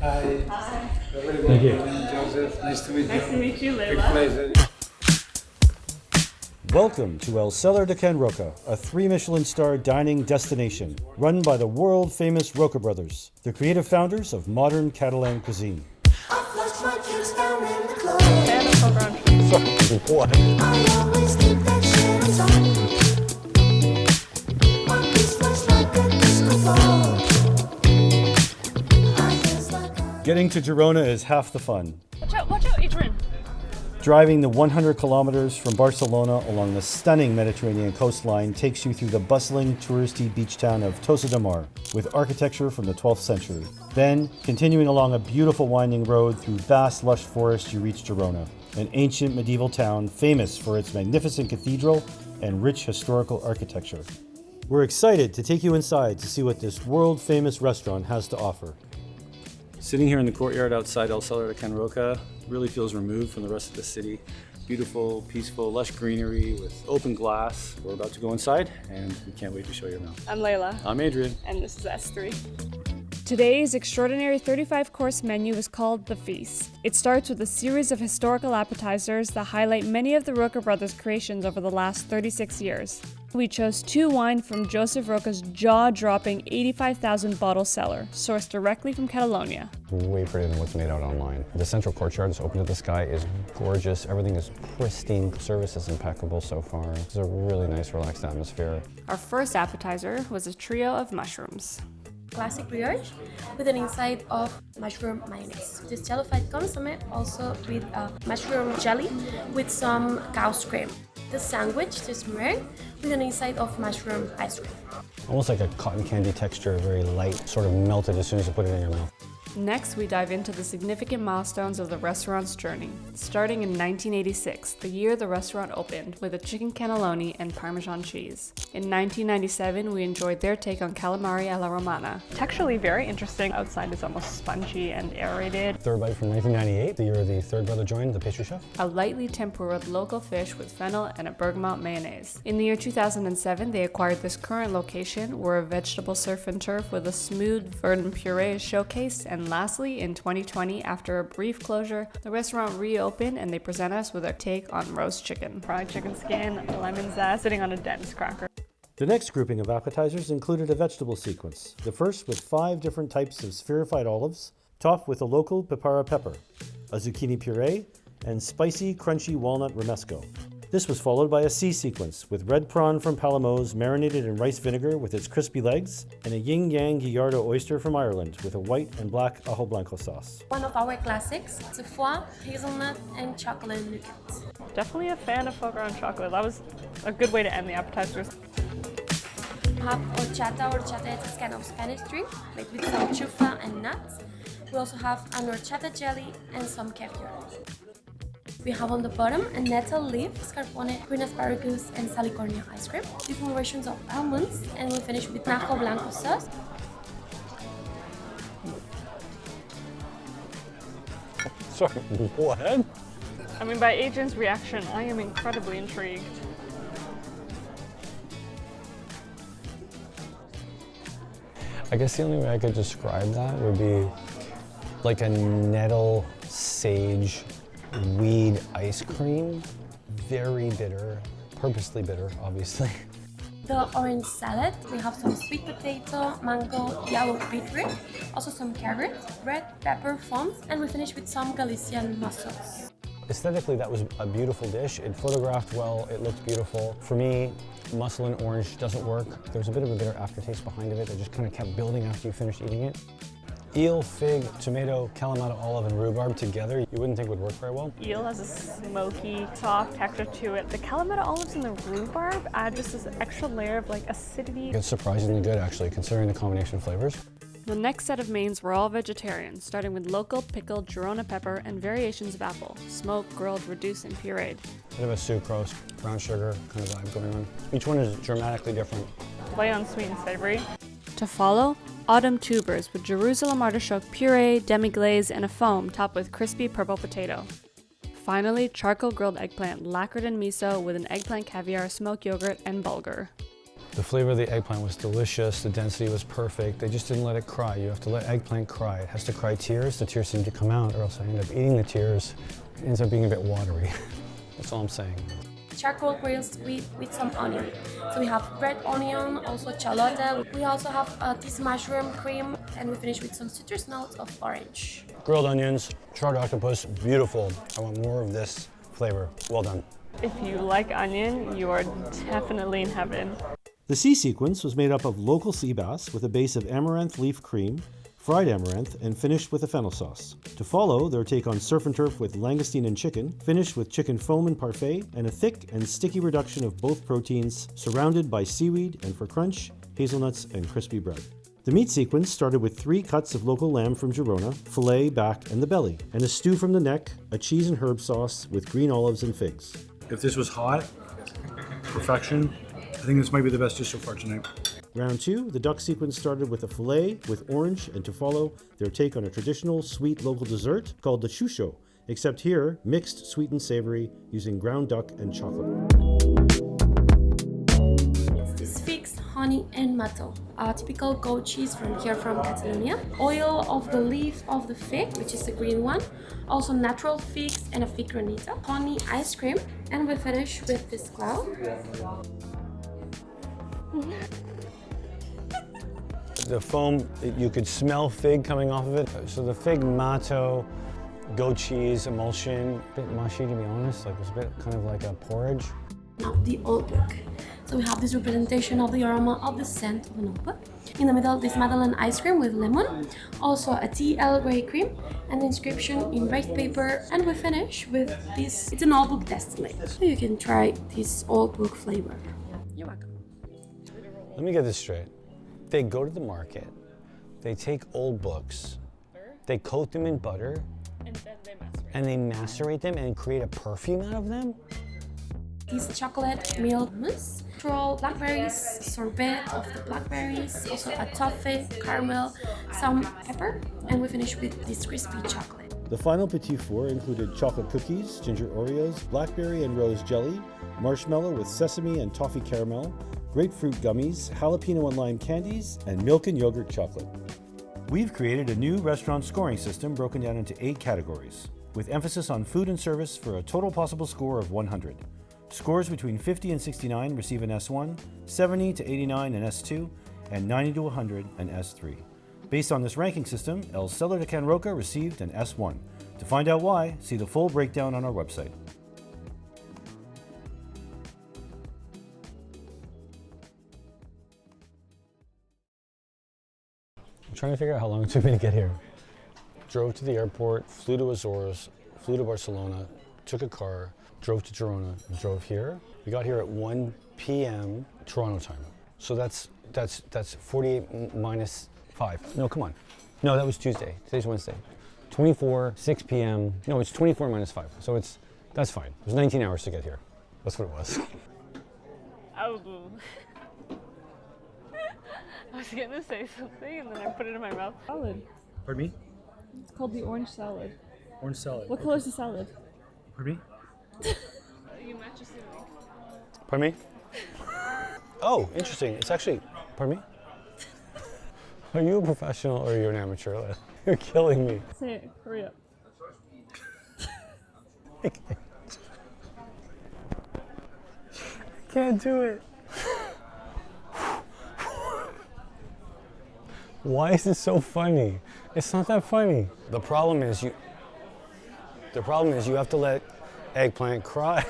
Hi. Hi. Very Thank you. good. Joseph. Nice to meet you. Nice to meet you, Big Leila. pleasure. Welcome to El Cellar de Can Roca, a 3 Michelin star dining destination run by the world-famous Roca brothers, the creative founders of modern Catalan cuisine. Fan of Pogrom. What? Getting to Girona is half the fun. Watch out, Adrian. Driving the 100 kilometers from Barcelona along the stunning Mediterranean coastline takes you through the bustling touristy beach town of Tossa de Mar, with architecture from the 12th century. Then, continuing along a beautiful winding road through vast lush forests, you reach Girona, an ancient medieval town famous for its magnificent cathedral and rich historical architecture. We're excited to take you inside to see what this world-famous restaurant has to offer. Sitting here in the courtyard outside El Cellar de Can Roca really feels removed from the rest of the city. Beautiful, peaceful, lush greenery with open glass. We're about to go inside and we can't wait to show you around. I'm Leila. I'm Adrian. And this is S3. Today's extraordinary 35-course menu is called The Feast. It starts with a series of historical appetizers that highlight many of the Roca brothers' creations over the last 36 years. We chose 2 wine from Joseph Roca's jaw-dropping 85,000 bottle cellar, sourced directly from Catalonia. Way prettier than what's made out online. The central courtyard is open to the sky, is gorgeous. Everything is pristine. Service is impeccable so far. It's a really nice, relaxed atmosphere. Our first appetizer was a trio of mushrooms. Classic brioche with an inside of mushroom mayonnaise. This jellified consomme also with mushroom jelly with some cow's cream. The sandwich, this meringue, with an inside of mushroom ice cream. Almost like a cotton candy texture, very light, sort of melted as soon as you put it in your mouth. Next, we dive into the significant milestones of the restaurant's journey, starting in 1986, the year the restaurant opened, with a chicken cannelloni and Parmesan cheese. In 1997, we enjoyed their take on calamari alla romana. Texturally very interesting. Outside is almost spongy and aerated. Third bite from 1998, the year the third brother joined, the pastry chef. A lightly tempered local fish with fennel and a bergamot mayonnaise. In the year 2007, they acquired this current location, where a vegetable surf and turf with a smooth verdant puree is showcased, and lastly, in 2020, after a brief closure, the restaurant reopened and they present us with a take on roast chicken. Fried chicken skin, lemon zest, sitting on a dense cracker. The next grouping of appetizers included a vegetable sequence, the first with 5 different types of spherified olives, topped with a local pipara pepper, a zucchini puree, and spicy, crunchy walnut romesco. This was followed by a C sequence with red prawn from Palamos marinated in rice vinegar with its crispy legs, and a yin-yang Gallardo oyster from Ireland with a white and black ajo blanco sauce. One of our classics, the foie, hazelnut, and chocolate nougat. Definitely a fan of foie gras and chocolate. That was a good way to end the appetizers. We have horchata. Horchata is a kind of Spanish drink, made with some chufa and nuts. We also have an horchata jelly and some caviar. We have on the bottom a nettle leaf, scarpone, green asparagus, and salicornia ice cream. Different versions of almonds, and we finish with ajo blanco sauce. Sorry, what? I mean, by Adrian's reaction, I am incredibly intrigued. I guess the only way I could describe that would be like a nettle sage weed ice cream. Very bitter, purposely bitter, obviously. The orange salad, we have some sweet potato, mango, yellow beetroot, also some carrot, red pepper foams, and we finish with some Galician mussels. Aesthetically, that was a beautiful dish. It photographed well, it looked beautiful. For me, mussel and orange doesn't work. There's a bit of a bitter aftertaste behind it that just kind of kept building after you finished eating it. Eel, fig, tomato, Kalamata olive, and rhubarb together, you wouldn't think would work very well. Eel has a smoky, soft texture to it. The Kalamata olives and the rhubarb add just this extra layer of like acidity. It's surprisingly good, actually, considering the combination of flavors. The next set of mains were all vegetarian, starting with local pickled Girona pepper and variations of apple, smoked, grilled, reduced, and pureed. Bit of a sucrose, brown sugar kind of vibe going on. Each one is dramatically different. Play on sweet and savory. To follow, autumn tubers with Jerusalem artichoke puree, demi-glaze, and a foam topped with crispy purple potato. Finally, charcoal grilled eggplant lacquered in miso with an eggplant caviar, smoked yogurt, and bulgur. The flavor of the eggplant was delicious, the density was perfect. They just didn't let it cry. You have to let eggplant cry. It has to cry tears. The tears seem to come out, or else I end up eating the tears. It ends up being a bit watery. That's all I'm saying. Charcoal grills with some onion. So we have red onion, also shallot. We also have this mushroom cream, and we finish with some citrus notes of orange. Grilled onions, charred octopus, beautiful. I want more of this flavor. Well done. If you like onion, you are definitely in heaven. The sea sequence was made up of local sea bass with a base of amaranth leaf cream, fried amaranth, and finished with a fennel sauce. To follow, their take on surf and turf with langoustine and chicken, finished with chicken foam and parfait, and a thick and sticky reduction of both proteins, surrounded by seaweed, and for crunch, hazelnuts and crispy bread. The meat sequence started with 3 cuts of local lamb from Girona, fillet, back, and the belly, and a stew from the neck, a cheese and herb sauce with green olives and figs. If this was hot, perfection, I think this might be the best dish so far tonight. Round 2, the duck sequence started with a fillet with orange, and to follow, their take on a traditional sweet local dessert called the choucho, except here, mixed sweet and savory using ground duck and chocolate. This figs, honey, and mató, a typical goat cheese from here from Catalonia. Oil of the leaf of the fig, which is the green one. Also natural figs and a fig granita. Honey ice cream, and we finish with this cloud. The foam, you could smell fig coming off of it. So the fig mató, goat cheese, emulsion, a bit mushy to be honest, like it was a bit kind of like a porridge. Now the old book. So we have this representation of the aroma of the scent of an old book. In the middle, this Madeleine ice cream with lemon, also a tea Earl Grey cream, and the inscription in red paper, and we finish with this, it's an old book distillate. So you can try this old book flavor. You're welcome. Let me get this straight. They go to the market, they take old books, they coat them in butter, and they macerate them and create a perfume out of them? This chocolate milk mousse, natural blackberries, sorbet of the blackberries, also a toffee, caramel, some pepper, and we finish with this crispy chocolate. The final petit four included chocolate cookies, ginger Oreos, blackberry and rose jelly, marshmallow with sesame and toffee caramel, grapefruit gummies, jalapeno and lime candies, and milk and yogurt chocolate. We've created a new restaurant scoring system broken down into 8 categories, with emphasis on food and service for a total possible score of 100. Scores between 50 and 69 receive an S1, 70 to 89 an S2, and 90 to 100 an S3. Based on this ranking system, El Cellar de Can Roca received an S1. To find out why, see the full breakdown on our website. I'm trying to figure out how long it took me to get here. Drove to the airport, flew to Azores, flew to Barcelona, took a car, drove to Girona, drove here. We got here at 1 p.m. Toronto time. So that's 48 minus 5. No, come on. No, that was Tuesday. Today's Wednesday. 24, 6 p.m. No, it's 24 minus 5. So that's fine. It was 19 hours to get here. That's what it was. Oh, I was going to say something and then I put it in my mouth. Salad. Pardon me? It's called the orange salad. Orange salad. What color is the salad? Pardon me? You match your ceiling. Pardon me? Oh, interesting. It's actually, pardon me? Are you a professional or are you an amateur? You're killing me. Say it. Hurry up. I can't do it. Why is it so funny? It's not that funny. The problem is you have to let eggplant cry.